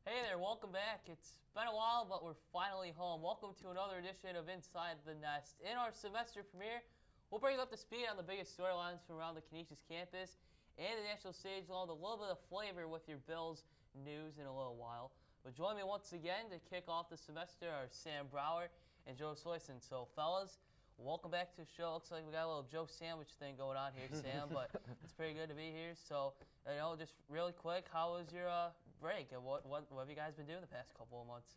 Hey there, welcome back. It's been a while, but we're finally home. Welcome to another edition of Inside the Nest. In our semester premiere, we'll bring you up to speed on the biggest storylines from around the Canisius campus and the national stage, along with a little bit of flavor with your Bills news in a little while. But join me once again to kick off the semester are Sam Brouwere and Joe Soisson. So, fellas, welcome back to the show. Looks like we got a little Joe sandwich thing going on here, Sam, but it's pretty good to be here. So, just really quick, how was your break? And what have you guys been doing the past couple of months?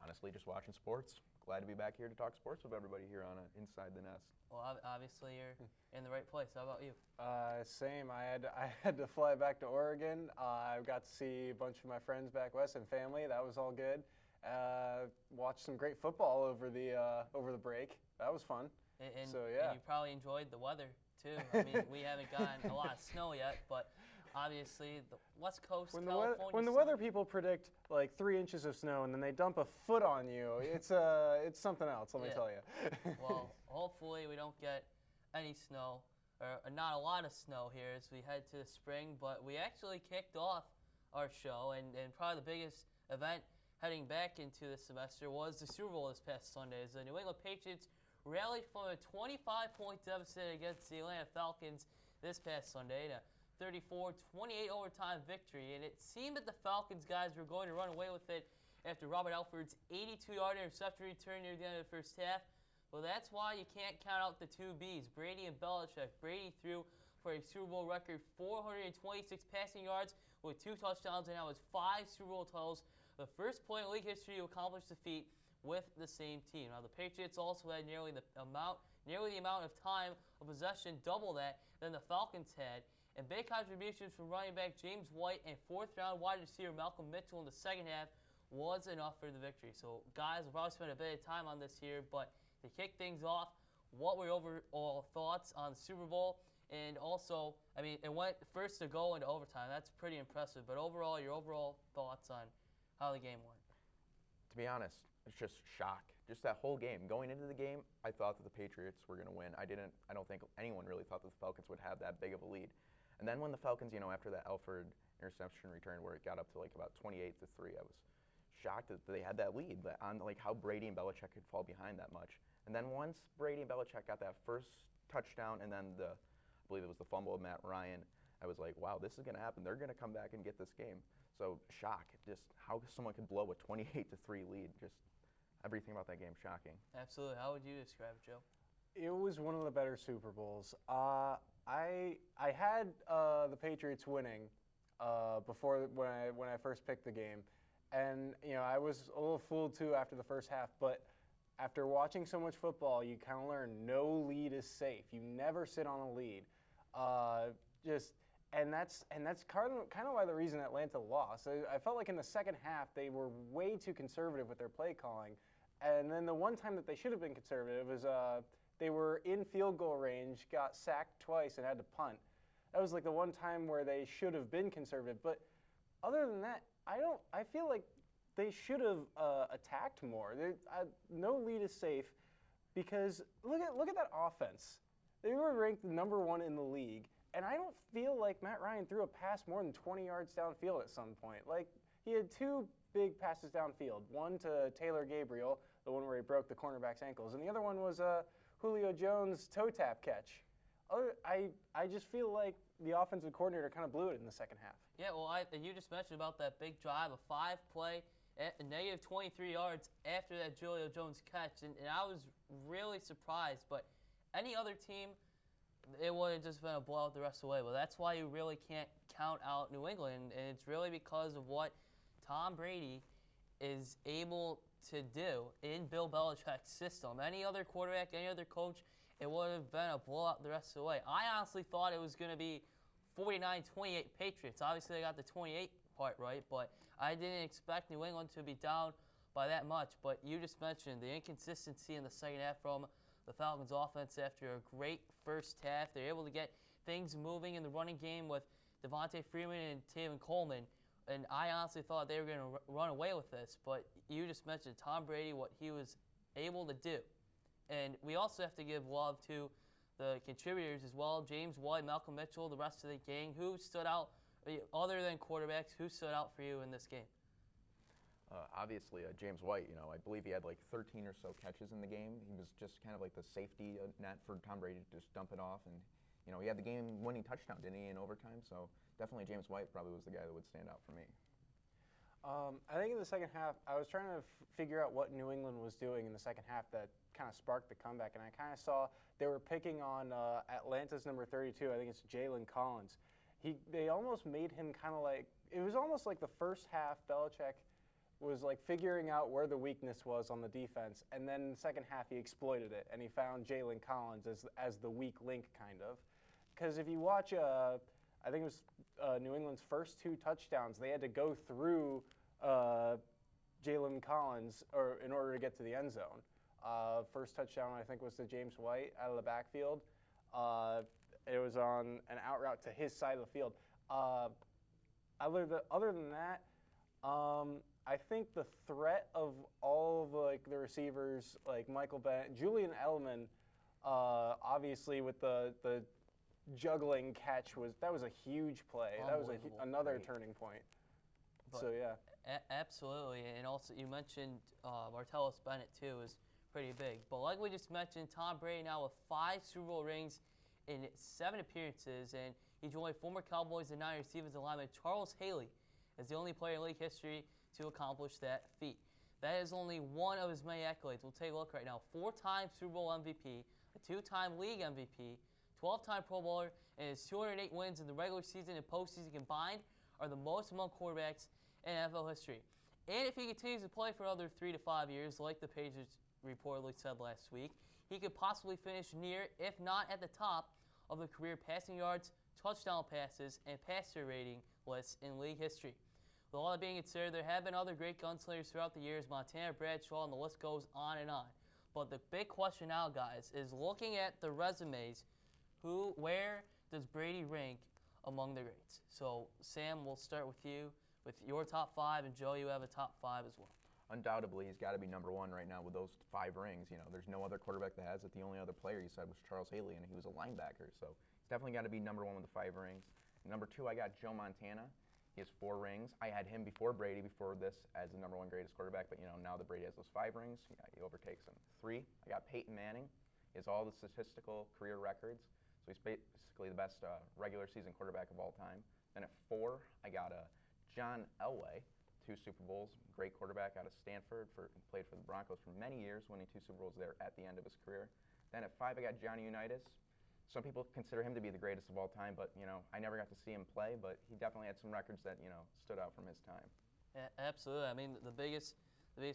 Honestly, just watching sports. Glad to be back here to talk sports with everybody here on Inside the Nest. Well, obviously you're in the right place. How about you? Same. I had to fly back to Oregon. I got to see a bunch of my friends back west and family. That was all good. Watched some great football over the break. That was fun. And yeah. You probably enjoyed the weather too. I mean, we haven't gotten a lot of snow yet, but obviously the West Coast, California. When the weather people predict like 3 inches of snow and then they dump a foot on you, it's something else. Let me tell you. Well, hopefully we don't get any snow, or not a lot of snow here as we head to the spring. But we actually kicked off our show, and probably the biggest event heading back into the semester was the Super Bowl this past Sunday, as the New England Patriots rallied from a 25-point deficit against the Atlanta Falcons this past Sunday to 34-28 overtime victory. And it seemed that the Falcons guys were going to run away with it after Robert Alford's 82-yard interception return near the end of the first half. Well, that's why you can't count out the two Bs, Brady and Belichick. Brady threw for a Super Bowl record 426 passing yards with 2 touchdowns, and now has 5 Super Bowl titles, the first player in league history to accomplish the feat with the same team. Now, the Patriots also had nearly the amount of time of possession, double that, than the Falcons had. And big contributions from running back James White and 4th-round wide receiver Malcolm Mitchell in the second half was enough for the victory. So, guys, we'll probably spend a bit of time on this here, but to kick things off, what were your overall thoughts on the Super Bowl? And also, I mean, it went first to go into overtime. That's pretty impressive. But overall, your overall thoughts on how the game went? To be honest, it's just shock. Just that whole game. Going into the game, I thought that the Patriots were going to win. I don't think anyone really thought that the Falcons would have that big of a lead. And then when the Falcons, after that Alford interception return where it got up to like about 28-3, I was shocked that they had that lead, on like how Brady and Belichick could fall behind that much. And then once Brady and Belichick got that first touchdown and then I believe it was the fumble of Matt Ryan, I was like, wow, this is going to happen. They're going to come back and get this game. So shock, just how someone could blow a 28-3 lead. Just everything about that game shocking. Absolutely. How would you describe it, Joe? It was one of the better Super Bowls. I had the Patriots winning before when I first picked the game, and I was a little fooled too after the first half. But after watching so much football, you kind of learn no lead is safe. You never sit on a lead. And that's kind of why the reason Atlanta lost. I felt like in the second half they were way too conservative with their play calling, and then the one time that they should have been conservative was they were in field goal range, got sacked twice, and had to punt. That was like the one time where they should have been conservative. But other than that, I feel like they should have attacked more. No lead is safe because look at that offense. They were ranked #1 in the league. And I don't feel like Matt Ryan threw a pass more than 20 yards downfield at some point. Like, he had 2 big passes downfield. One to Taylor Gabriel, the one where he broke the cornerback's ankles, and the other one was Julio Jones' toe tap catch. I just feel like the offensive coordinator kind of blew it in the second half. Yeah, well, you just mentioned about that big drive, a 5-play, negative 23 yards after that Julio Jones catch, and I was really surprised. But any other team, it would have just been a blowout the rest of the way. But that's why you really can't count out New England, and it's really because of what Tom Brady is able to do in Bill Belichick's system. Any other quarterback, any other coach, it would have been a blowout the rest of the way. I honestly thought it was going to be 49-28 Patriots. Obviously, they got the 28 part right, but I didn't expect New England to be down by that much. But you just mentioned the inconsistency in the second half from the Falcons offense after a great first half. They're able to get things moving in the running game with Devontae Freeman and Tevin Coleman. And I honestly thought they were going to run away with this. But you just mentioned Tom Brady, what he was able to do. And we also have to give love to the contributors as well. James White, Malcolm Mitchell, the rest of the gang. Who stood out, other than quarterbacks, who stood out for you in this game? Obviously, James White, I believe he had like 13 or so catches in the game. He was just kind of like the safety net for Tom Brady to just dump it off. And, he had the game-winning touchdown, didn't he, in overtime? So definitely James White probably was the guy that would stand out for me. I think in the second half, I was trying to figure out what New England was doing in the second half that kind of sparked the comeback. And I kind of saw they were picking on Atlanta's number 32. I think it's Jalen Collins. They almost made him kind of like, it was almost like the first half, Belichick was like figuring out where the weakness was on the defense, and then in the second half he exploited it, and he found Jalen Collins as the weak link, kind of. Because if you watch, I think it was New England's first 2 touchdowns, they had to go through Jalen Collins in order to get to the end zone. First touchdown, I think, was to James White out of the backfield. It was on an out route to his side of the field. Other than that, I think the threat of all of the receivers, like Michael Bennett, Julian Edelman, obviously with the juggling catch that was a huge play. That was another turning point. But so yeah, absolutely, and also you mentioned Martellus Bennett too is pretty big. But like we just mentioned, Tom Brady now with 5 Super Bowl rings in 7 appearances, and he joined former Cowboys and Niners defensive lineman Charles Haley as the only player in league history to accomplish that feat. That is only one of his many accolades. We'll take a look right now. 4-time Super Bowl MVP, a 2-time league MVP, 12-time Pro Bowler, and his 208 wins in the regular season and postseason combined are the most among quarterbacks in NFL history. And if he continues to play for another 3 to 5 years, like the Patriots reportedly said last week, he could possibly finish near, if not at the top, of the career passing yards, touchdown passes, and passer rating lists in league history. With all that being considered, there have been other great gunslingers throughout the years, Montana, Bradshaw, and the list goes on and on. But the big question now, guys, is looking at the resumes, where does Brady rank among the greats? So, Sam, we'll start with you with your top 5, and Joe, you have a top 5 as well. Undoubtedly, he's got to be number 1 right now with those 5 rings. There's no other quarterback that has it. The only other player you said was Charles Haley, and he was a linebacker. So he's definitely got to be number 1 with the 5 rings. Number 2, I got Joe Montana. He has 4 rings. I had him before Brady, before this, as the number 1 greatest quarterback. But now that Brady has those 5 rings, he overtakes him. 3, I got Peyton Manning. He has all the statistical career records. So he's basically the best regular season quarterback of all time. Then at 4, I got John Elway. 2 Super Bowls, great quarterback out of Stanford, played for the Broncos for many years, winning 2 Super Bowls there at the end of his career. Then at 5, I got Johnny Unitas. Some people consider him to be the greatest of all time, but I never got to see him play, but he definitely had some records that stood out from his time. Yeah, absolutely. I mean, the biggest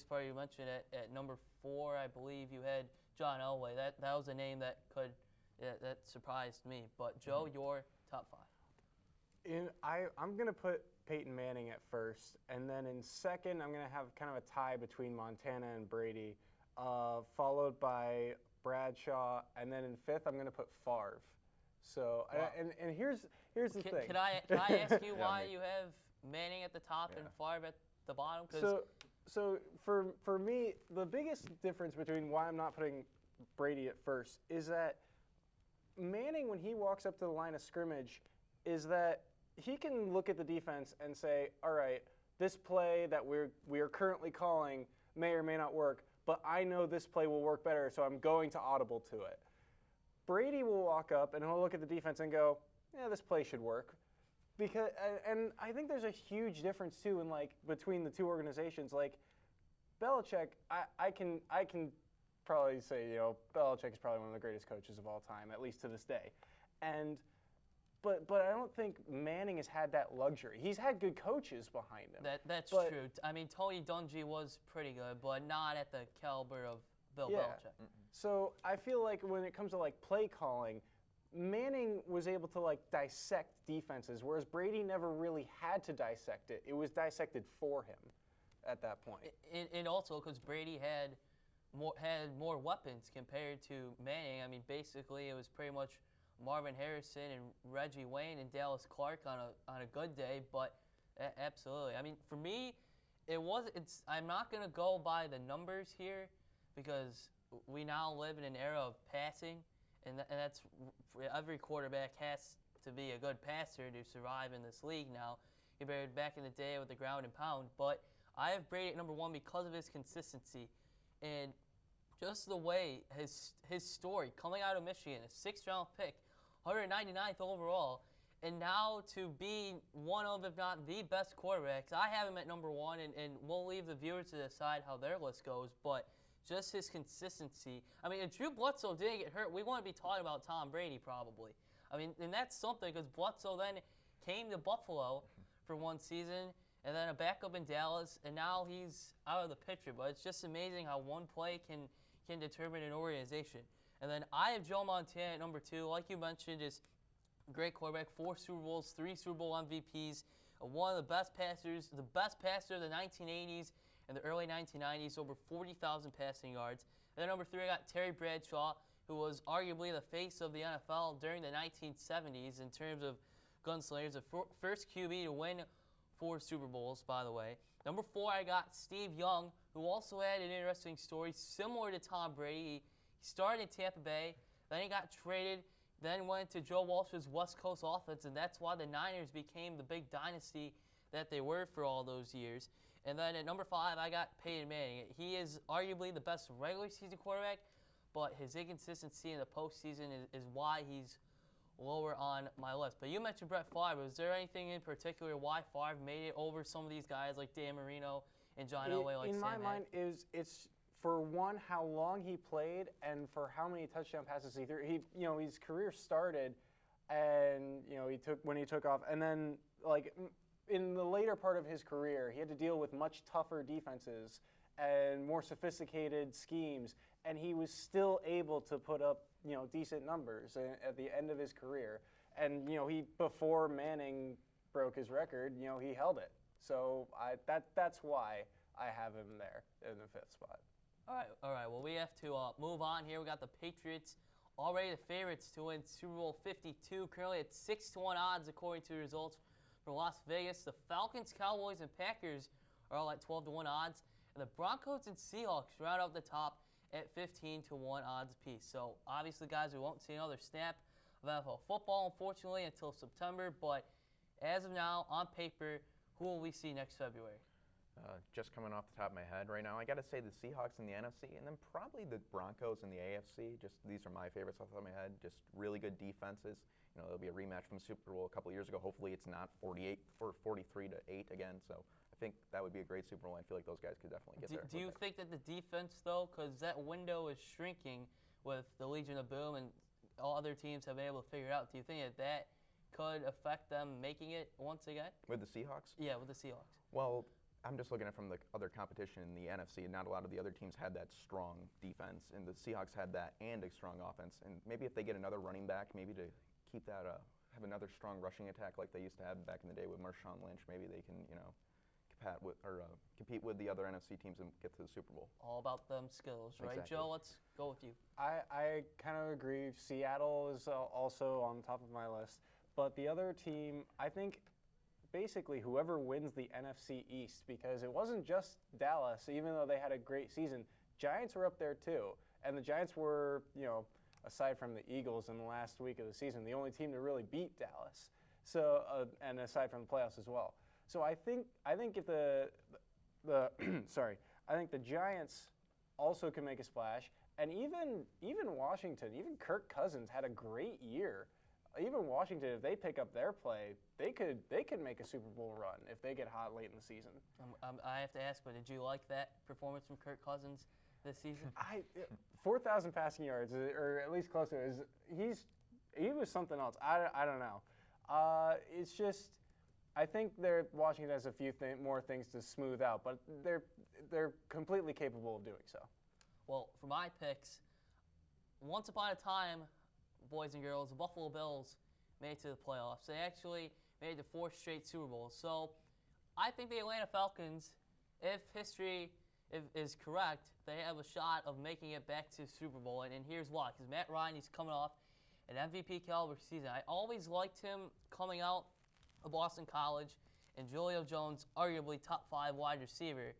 part you mentioned at number 4, I believe you had John Elway. That was a name that that surprised me. But Joe, your top 5. I'm gonna put Peyton Manning at first, and then in second, I'm going to have kind of a tie between Montana and Brady, followed by Bradshaw, and then in fifth, I'm going to put Favre. So, wow. and here's the thing. Can I ask you why you have Manning at the top and Favre at the bottom? So for me, the biggest difference between why I'm not putting Brady at first is that Manning, when he walks up to the line of scrimmage, is that he can look at the defense and say, all right, this play that we are currently calling may or may not work, but I know this play will work better, so I'm going to audible to it. Brady will walk up and he'll look at the defense and go, yeah, this play should work. And I think there's a huge difference too in between the 2 organizations. Like Belichick, I can probably say, Belichick is probably one of the greatest coaches of all time, at least to this day. But I don't think Manning has had that luxury. He's had good coaches behind him. That's true. I mean, Tony Dungy was pretty good, but not at the caliber of Bill Belichick. Mm-mm. So I feel like when it comes to play calling, Manning was able to dissect defenses, whereas Brady never really had to dissect it. It was dissected for him at that point. And also because Brady had more weapons compared to Manning. I mean, basically it was pretty much Marvin Harrison and Reggie Wayne and Dallas Clark on a good day, but absolutely. I mean, for me, I'm not going to go by the numbers here because we now live in an era of passing, and that's every quarterback has to be a good passer to survive in this league now, compared back in the day with the ground and pound. But I have Brady at number 1 because of his consistency and just the way his story coming out of Michigan, a 6th-round pick, 199th overall, and now to be one of, if not the best quarterbacks. I have him at number 1, and we'll leave the viewers to decide how their list goes, but just his consistency. I mean, if Drew Bledsoe didn't get hurt, we wouldn't be talking about Tom Brady probably. I mean, and that's something because Bledsoe then came to Buffalo for one season, and then a backup in Dallas, and now he's out of the picture. But it's just amazing how one play can determine an organization. And then I have Joe Montana at number 2. Like you mentioned, is great quarterback, 4 Super Bowls, 3 Super Bowl MVPs, one of the best passers, the best passer of the 1980s and the early 1990s, over 40,000 passing yards. And then number 3, I got Terry Bradshaw, who was arguably the face of the NFL during the 1970s in terms of gunslingers, the first QB to win 4 Super Bowls, by the way. Number 4, I got Steve Young, who also had an interesting story similar to Tom Brady. He started in Tampa Bay, then he got traded, then went to Joe Walsh's West Coast offense, and that's why the Niners became the big dynasty that they were for all those years. And then at number 5, I got Peyton Manning. He is arguably the best regular season quarterback, but his inconsistency in the postseason is why he's lower on my list. But you mentioned Brett Favre. Was there anything in particular why Favre made it over some of these guys like Dan Marino and John Elway, like in Sam my had? mind, it's for one how long he played and for how many touchdown passes he threw. His career started, and he took off, and then like in the later part of his career, he had to deal with much tougher defenses and more sophisticated schemes, and he was still able to put up decent numbers at the end of his career. And before Manning broke his record, he held it. So that's why I have him there in the 5th spot. All right. Well, we have to move on here. We got the Patriots already the favorites to win Super Bowl 52, currently at 6-1 odds according to the results from Las Vegas. The Falcons, Cowboys, and Packers are all at 12-1 odds, and the Broncos and Seahawks round out the top at 15-1 odds apiece. So obviously, guys, we won't see another snap of NFL football, unfortunately, until September. But as of now, on paper, who will we see next February? Just coming off the top of my head right now, I got to say the Seahawks in the NFC, and then probably the Broncos in the AFC. Just these are my favorites off the top of my head. Just really good defenses. There'll be a rematch from the Super Bowl a couple years ago. Hopefully, it's not 48 or 43-8 again. So I think that would be a great Super Bowl. I feel like those guys could definitely get there. Do you think that the defense, though, because that window is shrinking with the Legion of Boom and all other teams have been able to figure it out, do you think that could affect them making it once again? With the Seahawks? Yeah, with the Seahawks. Well, I'm just looking at it from the other competition in the NFC, and not a lot of the other teams had that strong defense, and the Seahawks had that and a strong offense. And maybe if they get another running back, maybe to keep that, have another strong rushing attack like they used to have back in the day with Marshawn Lynch, maybe they can, compete with the other NFC teams and get to the Super Bowl. All about them skills, right? Exactly. Joe, let's go with you. I kind of agree. Seattle is also on top of my list. But the other team, I think basically whoever wins the NFC East, because it wasn't just Dallas, even though they had a great season. Giants were up there too. And the Giants were, aside from the Eagles in the last week of the season, the only team to really beat Dallas. So, and aside from the playoffs as well. So I think if the I think the Giants also can make a splash, and even Washington, even Kirk Cousins had a great year. Even Washington, if they pick up their play, they could make a Super Bowl run if they get hot late in the season. I have to ask, but did you like that performance from Kirk Cousins this season? 4,000 passing yards, or at least close to it. He was something else. I don't know. It's just I think Washington has a few more things to smooth out, but they're completely capable of doing so. Well, for my picks, once upon a time, boys and girls, the Buffalo Bills made it to the playoffs. They actually made it to 4 straight Super Bowls. So I think the Atlanta Falcons, if history is correct, they have a shot of making it back to the Super Bowl. And here's why. Because Matt Ryan, he's coming off an MVP caliber season. I always liked him coming out of Boston College, and Julio Jones, arguably top 5 wide receiver.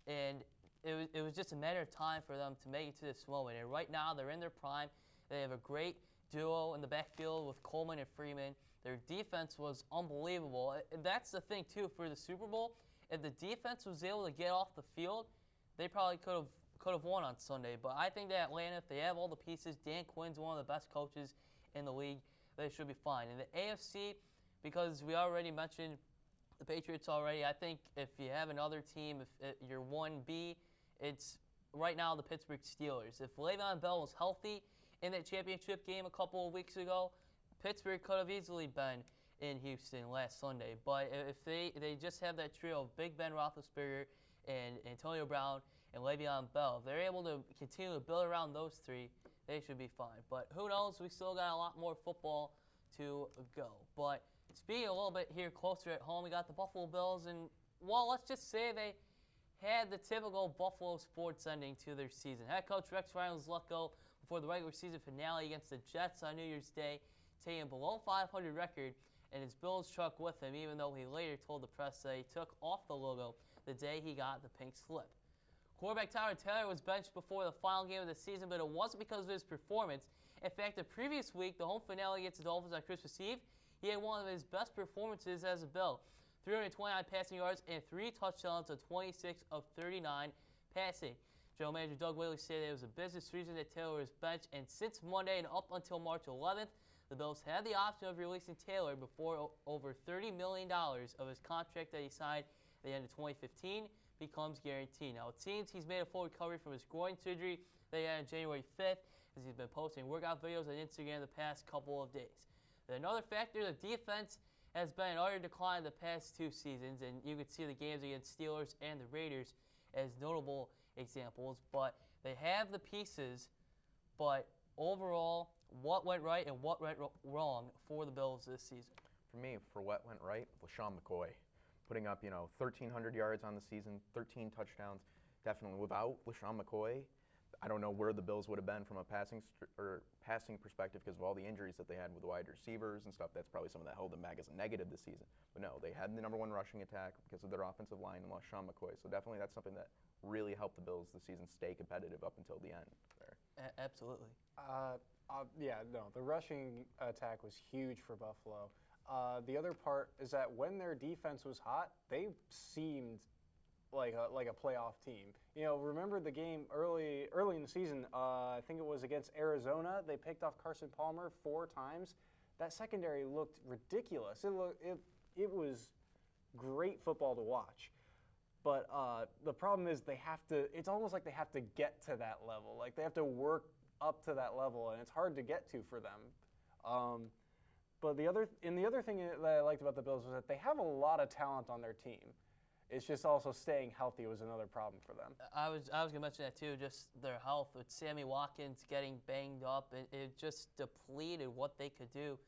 And it was just a matter of time for them to make it to this moment. And right now, they're in their prime. They have a great duo in the backfield with Coleman and Freeman. Their defense was unbelievable. That's the thing, too, for the Super Bowl. if the defense was able to get off the field, they probably could have won on Sunday. But I think that Atlanta, if they have all the pieces, Dan Quinn's one of the best coaches in the league, they should be fine. In the AFC, because we already mentioned the Patriots already, I think if you have another team, if you're 1B, it's right now the Pittsburgh Steelers. If Le'Veon Bell was healthy in that championship game a couple of weeks ago, Pittsburgh could have easily been in Houston last Sunday. But if they just have that trio of Big Ben Roethlisberger and Antonio Brown and Le'Veon Bell, if they're able to continue to build around those three, they should be fine. But who knows? We still got a lot more football to go. But speaking a little bit here closer at home, we got the Buffalo Bills, and well, let's just say they had the typical Buffalo sports ending to their season. Head coach Rex Ryan was let go before the regular season finale against the Jets on New Year's Day, taking a below 500 record, and his Bills truck with him, even though he later told the press that he took off the logo the day he got the pink slip. Quarterback Tyrod Taylor was benched before the final game of the season, but it wasn't because of his performance. In fact, the previous week, the home finale against the Dolphins on Christmas Eve, he had one of his best performances as a Bill. 329 passing yards and 3 touchdowns of 26 of 39 passing. General Manager Doug Whaley said it was a business reason that Taylor was benched, and since Monday and up until March 11th, the Bills had the option of releasing Taylor before over $30 million of his contract that he signed at the end of 2015 becomes guaranteed. Now, it seems he's made a full recovery from his groin surgery that he had on January 5th, as he's been posting workout videos on Instagram the past couple of days. Another factor, the defense has been in utter decline the past 2 seasons, and you could see the games against Steelers and the Raiders as notable examples. But they have the pieces, but overall, what went right and what went wrong for the Bills this season? For me, for what went right, LaShawn McCoy, putting up 1,300 yards on the season, 13 touchdowns. Definitely, without LaShawn McCoy, I don't know where the Bills would have been from a passing perspective because of all the injuries that they had with wide receivers and stuff. That's probably something that held them back as a negative this season. But no, they had the #1 rushing attack because of their offensive line and LaShawn McCoy. So definitely that's something that really helped the Bills this season stay competitive up until the end there. Absolutely. Yeah, no, the rushing attack was huge for Buffalo. The other part is that when their defense was hot, they seemed like a playoff team. Remember the game early in the season, I think it was against Arizona, they picked off Carson Palmer 4 times. That secondary looked ridiculous. It was great football to watch. But the problem is it's almost like they have to get to that level. Like they have to work up to that level, and it's hard to get to for them. But the other thing that I liked about the Bills was that they have a lot of talent on their team. It's just also staying healthy was another problem for them. I was going to mention that too, just their health. With Sammy Watkins getting banged up, it just depleted what they could do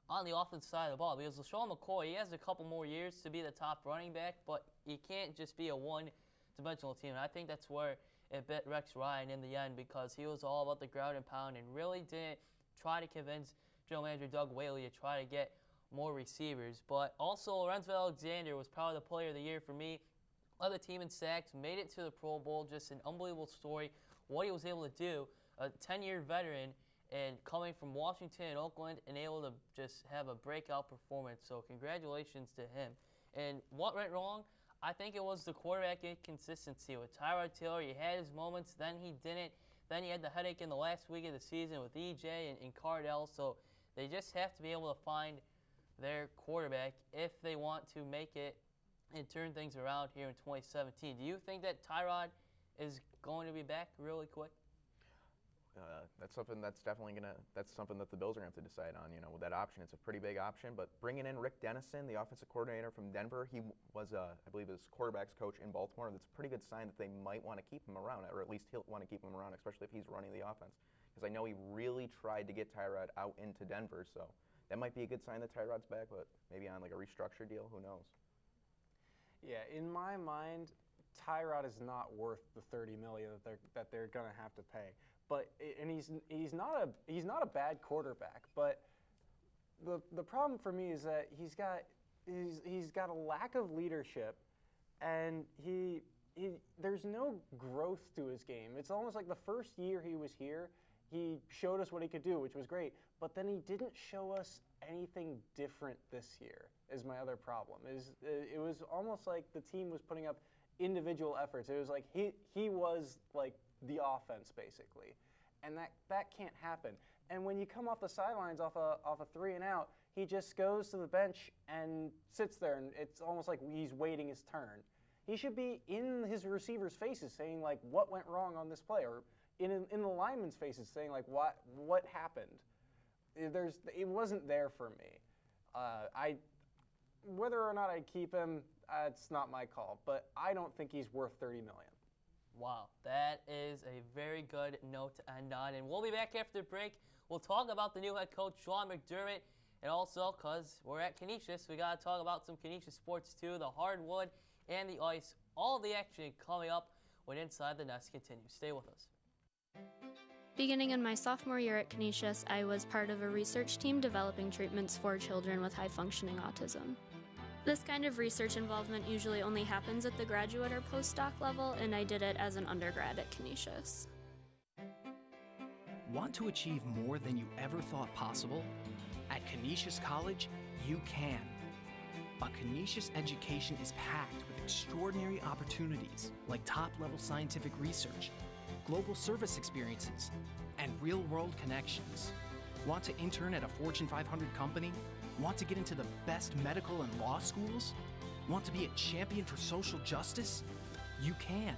on the offensive side of the ball. Because LaShawn McCoy, he has a couple more years to be the top running back, but you can't just be a one-dimensional team. And I think that's where it bit Rex Ryan in the end, because he was all about the ground and pound and really didn't try to convince General Manager Doug Whaley to try to get more receivers. But also, Lorenzo Alexander was probably the player of the year for me. Led the team in sacks, made it to the Pro Bowl. Just an unbelievable story, what he was able to do. A 10-year veteran and coming from Washington and Oakland and able to just have a breakout performance. So congratulations to him. And what went wrong? I think it was the quarterback inconsistency. With Tyrod Taylor, he had his moments, then he didn't. Then he had the headache in the last week of the season with EJ and Cardell. So they just have to be able to find their quarterback if they want to make it and turn things around here in 2017. Do you think that Tyrod is going to be back really quick? That's something that's something that the Bills are going to have to decide on. With that option, it's a pretty big option. But bringing in Rick Dennison, the offensive coordinator from Denver, he was, I believe, his quarterback's coach in Baltimore. That's a pretty good sign that they might want to keep him around, or at least he'll want to keep him around, especially if he's running the offense. Because I know he really tried to get Tyrod out into Denver, so that might be a good sign that Tyrod's back, but maybe on like a restructured deal, who knows? Yeah, in my mind, Tyrod is not worth the $30 million that they're going to have to pay. And he's not a bad quarterback, but the problem for me is that he's got a lack of leadership, and there's no growth to his game. It's almost like the first year he was here, he showed us what he could do, which was great. But then he didn't show us anything different this year. Is my other problem. It was almost like the team was putting up individual efforts. It was like he was like the offense basically, and that can't happen. And when you come off the sidelines off a 3 and out, he just goes to the bench and sits there, and it's almost like he's waiting his turn. He should be in his receivers' faces saying like what went wrong on this play, or in the linemen's faces saying like what happened. It wasn't there for me. Whether or not I keep him, it's not my call, but I don't think he's worth $30 million. Wow, that is a very good note to end on. And we'll be back after the break. We'll talk about the new head coach, Sean McDermott, and also, because we're at Canisius, we got to talk about some Canisius sports too, the hardwood and the ice. All the action coming up when Inside the Nest continues. Stay with us. Beginning in my sophomore year at Canisius, I was part of a research team developing treatments for children with high-functioning autism. This kind of research involvement usually only happens at the graduate or postdoc level, and I did it as an undergrad at Canisius. Want to achieve more than you ever thought possible? At Canisius College, you can. A Canisius education is packed with extraordinary opportunities like top-level scientific research, global service experiences, and real-world connections. Want to intern at a Fortune 500 company? Want to get into the best medical and law schools? Want to be a champion for social justice? You can.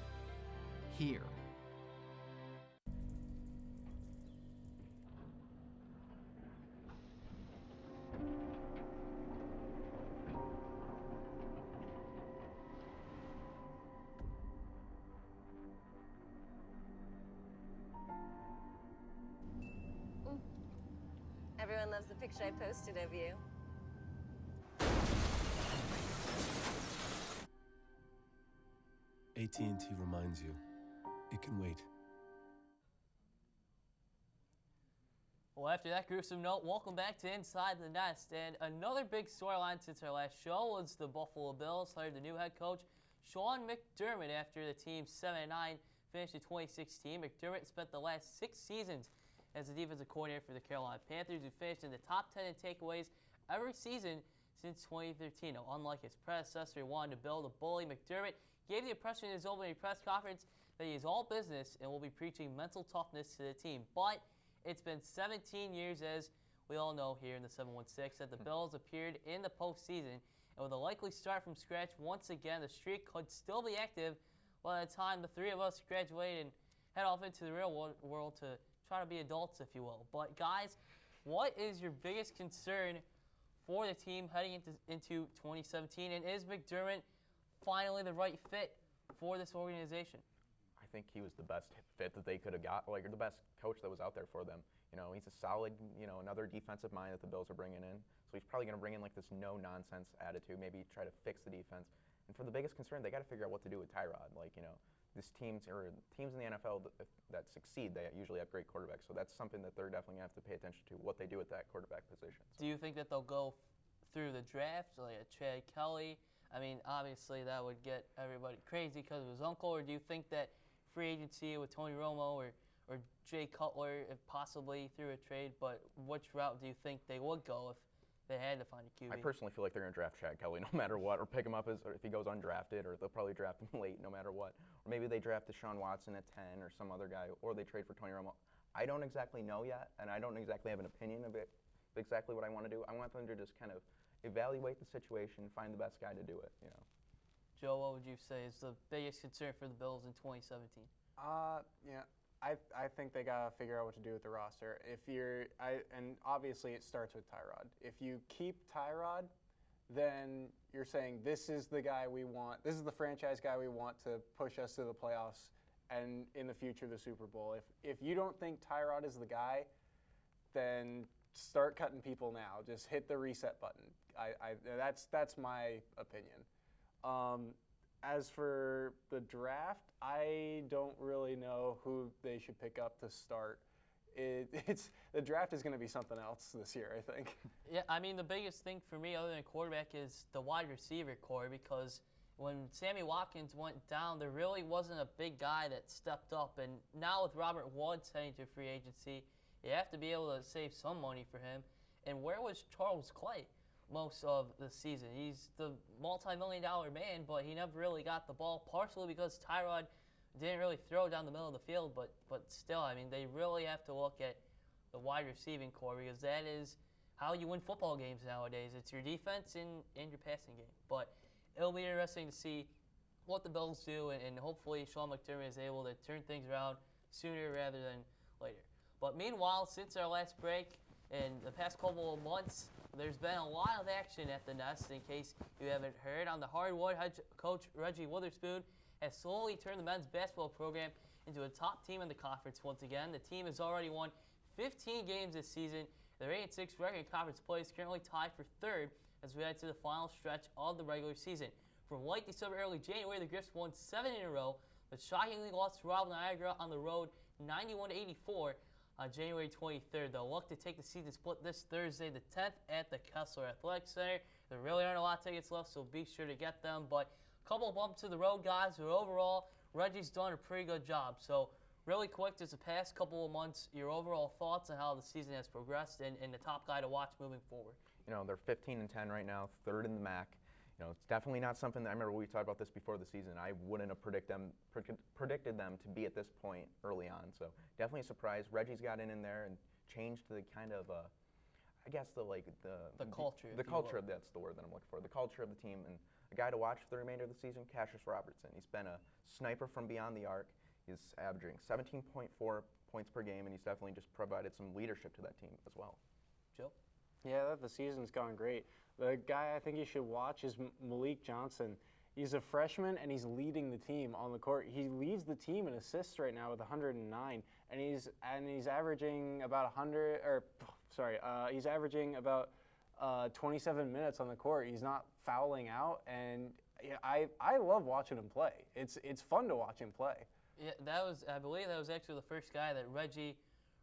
Here. Everyone loves the picture I posted of you. AT&T reminds you, it can wait. Well, after that gruesome note, welcome back to Inside the Nest. And another big storyline since our last show was the Buffalo Bills hired the new head coach, Sean McDermott, after the team's 7-9 finish in 2016. McDermott spent the last 6 seasons as the defensive coordinator for the Carolina Panthers, who finished in the top 10 in takeaways every season since 2013. Now, unlike his predecessor, who wanted to build a bully, McDermott gave the impression in his opening press conference that he is all business and will be preaching mental toughness to the team. But it's been 17 years, as we all know here in the 716, that the Bills appeared in the postseason. And with a likely start from scratch once again, the streak could still be active by the time the three of us graduate and head off into the real world to try to be adults, if you will. But guys, what is your biggest concern for the team heading into 2017? And is McDermott finally the right fit for this organization? I think he was the best fit that they could have got, like the best coach that was out there for them. You know, he's a solid, another defensive mind that the Bills are bringing in. So he's probably going to bring in like this no-nonsense attitude, maybe try to fix the defense. And for the biggest concern, they got to figure out what to do with Tyrod. These teams in the NFL that succeed, they usually have great quarterbacks. So that's something that they're definitely going to have to pay attention to, what they do with that quarterback position. Do you think that they'll go through the draft, like a Chad Kelly? I mean, obviously that would get everybody crazy because of his uncle. Or do you think that free agency with Tony Romo or Jay Cutler, if possibly through a trade, but which route do you think they would go if they had to find a QB? I personally feel like they're going to draft Chad Kelly no matter what, or pick him up or if he goes undrafted, or they'll probably draft him late no matter what. Or maybe they draft Deshaun Watson at 10 or some other guy, or they trade for Tony Romo. I don't exactly know yet, and I don't exactly have an opinion of it, exactly what I want to do. I want them to just kind of evaluate the situation, find the best guy to do it. Joe, what would you say is the biggest concern for the Bills in 2017? I think they gotta figure out what to do with the roster. And obviously it starts with Tyrod. If you keep Tyrod, then you're saying this is the guy we want. This is the franchise guy we want to push us to the playoffs and in the future the Super Bowl. If you don't think Tyrod is the guy, then start cutting people now. Just hit the reset button. That's my opinion. As for the draft, I don't really know who they should pick up to start. The draft is going to be something else this year, I think. Yeah, I mean, the biggest thing for me other than quarterback is the wide receiver core, because when Sammy Watkins went down, there really wasn't a big guy that stepped up. And now with Robert Woods heading to free agency, you have to be able to save some money for him. And where was Charles Clay most of the season? He's the multi-million-dollar man, but he never really got the ball, partially because Tyrod didn't really throw down the middle of the field. But still, I mean, they really have to look at the wide receiving core, because that is how you win football games nowadays. It's your defense and your passing game. But it'll be interesting to see what the Bills do, and hopefully Sean McDermott is able to turn things around sooner rather than later. But meanwhile, since our last break, in the past couple of months, there's been a lot of action at the Nest. In case you haven't heard, on the hardwood, head coach Reggie Witherspoon has slowly turned the men's basketball program into a top team in the conference once again. The team has already won 15 games this season. Their 8-6 record in conference play is currently tied for third as we head to the final stretch of the regular season. From late December, early January, the Griffs won 7 in a row, but shockingly lost to rival Niagara on the road 91-84 on January 23rd. They'll look to take the season split this Thursday, the 10th, at the Kessler Athletic Center. There really aren't a lot of tickets left, so be sure to get them. But a couple of bumps to the road, guys, but overall, Reggie's done a pretty good job. So really quick, just the past couple of months, your overall thoughts on how the season has progressed and the top guy to watch moving forward. You know, they're 15-10 right now, third in the MAC. You know, it's definitely not something that, I remember we talked about this before the season. I wouldn't have predicted them to be at this point early on. So definitely a surprise. Reggie's got in there and changed the kind of, I guess the culture. The culture, that's the word that I'm looking for. The culture of the team, and a guy to watch for the remainder of the season, Cassius Robertson. He's been a sniper from beyond the arc. He's averaging 17.4 points per game, and he's definitely just provided some leadership to that team as well. Joe? Yeah, the season's gone great. The guy I think you should watch is Malik Johnson. He's a freshman, and he's leading the team on the court. He leads the team in assists right now with 109, and he's averaging about 27 minutes on the court. He's not fouling out, and yeah, I love watching him play. It's fun to watch him play. Yeah, I believe that was actually the first guy that Reggie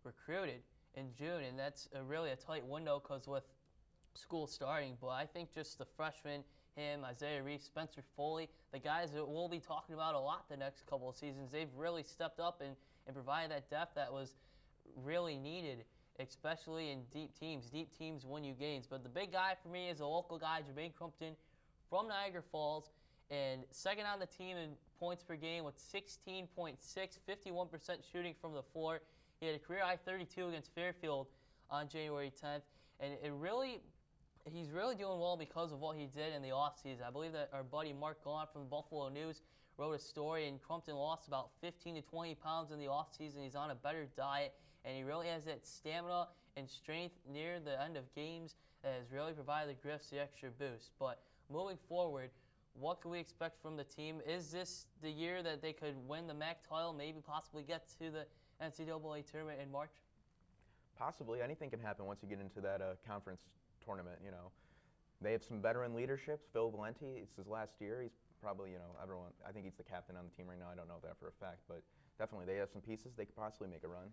recruited in June, and that's really a tight window because with school starting. But I think just the freshmen, him, Isaiah Reese, Spencer Foley, the guys that we'll be talking about a lot the next couple of seasons, they've really stepped up and provided that depth that was really needed, especially in deep teams. Deep teams win you games. But the big guy for me is a local guy, Jermaine Crumpton from Niagara Falls, and second on the team in points per game with 16.6, 51% shooting from the floor. He had a career-high 32 against Fairfield on January 10th, and he's really doing well because of what he did in the offseason. I believe that our buddy Mark Gaunt from the Buffalo News wrote a story, and Crumpton lost about 15 to 20 pounds in the offseason. He's on a better diet, and he really has that stamina and strength near the end of games that has really provided the Griffs the extra boost. But moving forward, what can we expect from the team? Is this the year that they could win the MAC title, maybe possibly get to the NCAA tournament in March? Possibly. Anything can happen once you get into that conference tournament, you know. They have some veteran leadership. Phil Valenti, it's his last year. He's probably, you know, everyone, I think he's the captain on the team right now. I don't know that for a fact, but definitely they have some pieces. They could possibly make a run.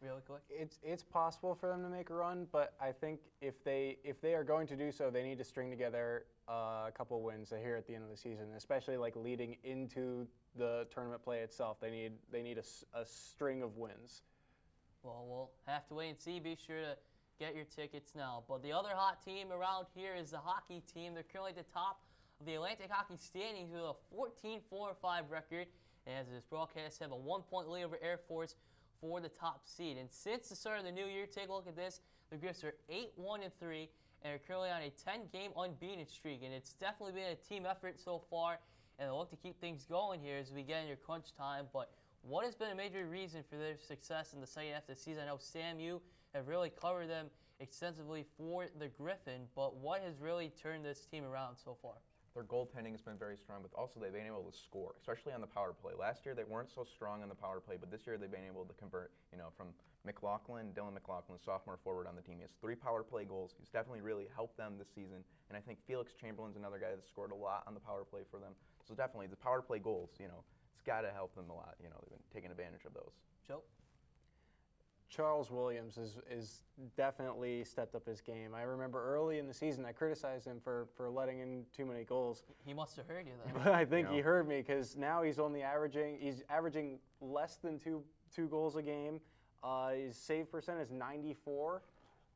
Really quick? It's possible for them to make a run, but I think if they are going to do so, they need to string together a couple wins here at the end of the season, especially like leading into the tournament play itself. They need a string of wins. Well, we'll have to wait and see. Be sure to get your tickets now. But the other hot team around here is the hockey team. They're currently at the top of the Atlantic Hockey standings with a 14-4-5 record, and as this broadcast have a 1-point lead over Air Force for the top seed. And since the start of the new year, take a look at this. The Griffs are 8-1-3 and are currently on a 10-game unbeaten streak. And it's definitely been a team effort so far, and they'll look to keep things going here as we get into crunch time. But what has been a major reason for their success in the second half of the season? I know, Sam, you have really covered them extensively for the Griffin, but what has really turned this team around so far? Their goaltending has been very strong, but also they've been able to score, especially on the power play. Last year they weren't so strong on the power play, but this year they've been able to convert, you know, from Dylan McLaughlin, sophomore forward on the team. He has 3 power play goals. He's definitely really helped them this season, and I think Felix Chamberlain's another guy that scored a lot on the power play for them. So definitely the power play goals, you know, it's got to help them a lot. You know, they've been taking advantage of those. Joe? Charles Williams is definitely stepped up his game. I remember early in the season I criticized him for letting in too many goals. He must have heard you then. But I think he heard me, because now he's averaging less than two goals a game. His save percent is 94.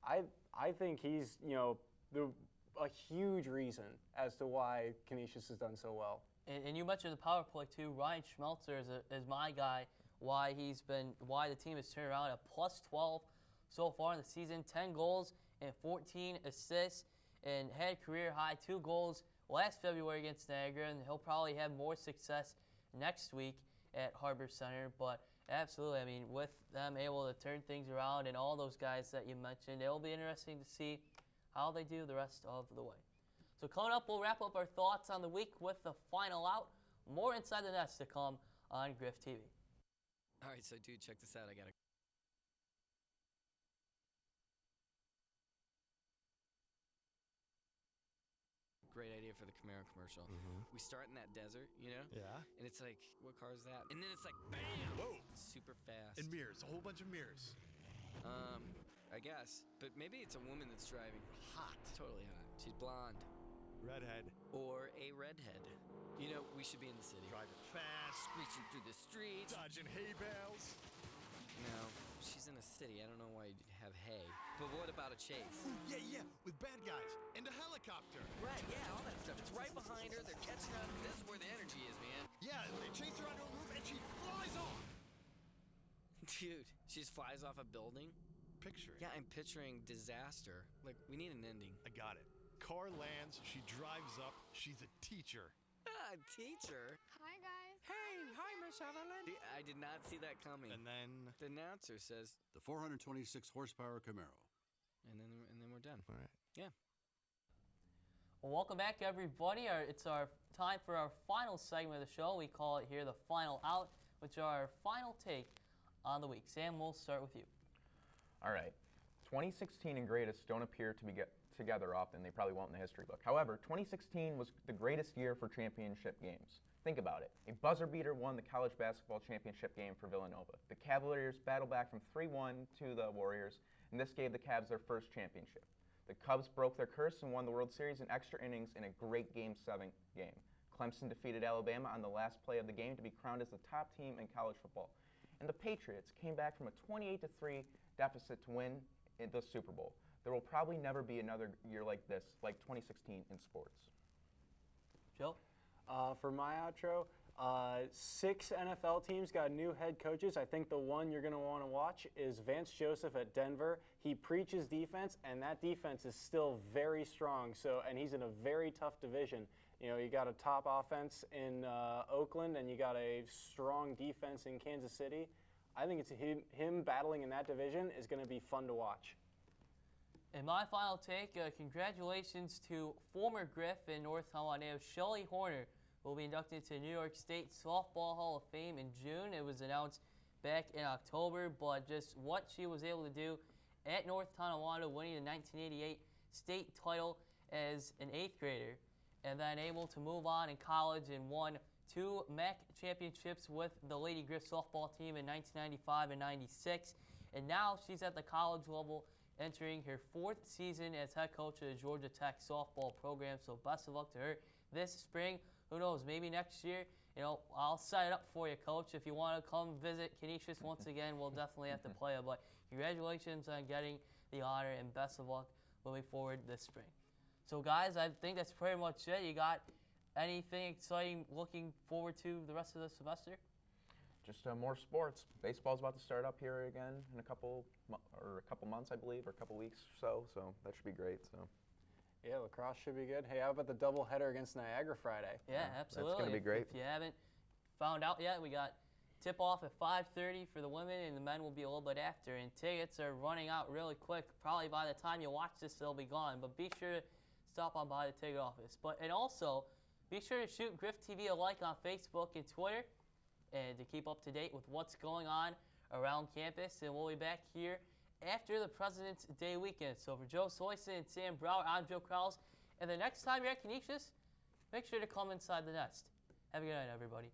I think he's a huge reason as to why Canisius has done so well. And you mentioned the power play too. Ryan Schmelzer is my guy. Why the team has turned around at +12 so far in the season, 10 goals and 14 assists, and had career high 2 goals last February against Niagara, and he'll probably have more success next week at Harbor Center. But absolutely, I mean, with them able to turn things around and all those guys that you mentioned, it'll be interesting to see how they do the rest of the way. So coming up, we'll wrap up our thoughts on the week with the final out. More Inside the Nest to come on Griff TV. All right, so dude, check this out. I got a great idea for the Camaro commercial. We start in that desert, Yeah. and it's like, what car is that? And then it's like, bam! Whoa. Super fast. And mirrors, a whole bunch of mirrors. I guess. But maybe it's a woman that's driving. Hot. Totally hot. She's blonde. Redhead. Or a redhead. You know, we should be in the city. Driving fast. Screeching through the streets. Dodging hay bales. No, she's in a city. I don't know why you'd have hay. But what about a chase? Ooh, yeah, with bad guys. And a helicopter. Right, yeah, all that stuff. It's right behind her. They're catching her. This is where the energy is, man. Yeah, they chase her onto a roof and she flies off. Dude, she just flies off a building? Picture it. Yeah, I'm picturing disaster. Like, we need an ending. I got it. Car lands, she drives up, she's a teacher. Ah, teacher. Hi, guys. Hey, hi, Miss Sutherland. I did not see that coming. And then The announcer says, The 426 horsepower Camaro. and then we're done. all right. Yeah. Well, welcome back, everybody. It's our time for our final segment of the show. We call it here the Final Out, which are our final take on the week. Sam, we'll start with you. All right. 2016 and greatest don't appear to be together often. They probably won't in the history book. However, 2016 was the greatest year for championship games. Think about it. A buzzer beater won the college basketball championship game for Villanova. The Cavaliers battled back from 3-1 to the Warriors, and this gave the Cavs their first championship. The Cubs broke their curse and won the World Series in extra innings in a great Game 7 game. Clemson defeated Alabama on the last play of the game to be crowned as the top team in college football. And the Patriots came back from a 28-3 deficit to win the Super Bowl. There will probably never be another year like this, like 2016 in sports. Joe? For my outro, 6 NFL teams got new head coaches. I think the one you're going to want to watch is Vance Joseph at Denver. He preaches defense, and that defense is still very strong. And he's in a very tough division. You know, you got a top offense in Oakland, and you got a strong defense in Kansas City. I think it's him battling in that division is going to be fun to watch. And my final take, congratulations to former Griff and North Carolina native Shelley Horner, who will be inducted to New York State Softball Hall of Fame in June. It was announced back in October, but just what she was able to do at North Tonawanda, winning the 1988 state title as an 8th grader, and then able to move on in college and won 2 MAC championships with the Lady Griff softball team in 1995 and 96. And now she's at the college level, entering her 4th season as head coach of the Georgia Tech softball program. So best of luck to her this spring. Who knows, maybe next year, you know, I'll set it up for you, Coach. If you want to come visit Canisius once again, we'll definitely have to play it. But congratulations on getting the honor, and best of luck moving forward this spring. So, guys, I think that's pretty much it. You got anything exciting looking forward to the rest of the semester? Just more sports. Baseball's about to start up here again in a couple months, I believe, or a couple weeks or so. So that should be great. So. Yeah, lacrosse should be good. Hey, how about the doubleheader against Niagara Friday? Yeah, absolutely. That's going to be great. If you haven't found out yet, we got tip-off at 5:30 for the women, and the men will be a little bit after. And tickets are running out really quick. Probably by the time you watch this, they'll be gone. But be sure to stop on by the ticket office. And also, be sure to shoot Griff TV a like on Facebook and Twitter, and to keep up to date with what's going on around campus. And we'll be back here after the President's Day weekend. So for Joe Soisson and Sam Brouwere, I'm Joe Kraus. And the next time you're at Canisius, make sure to come inside the nest. Have a good night, everybody.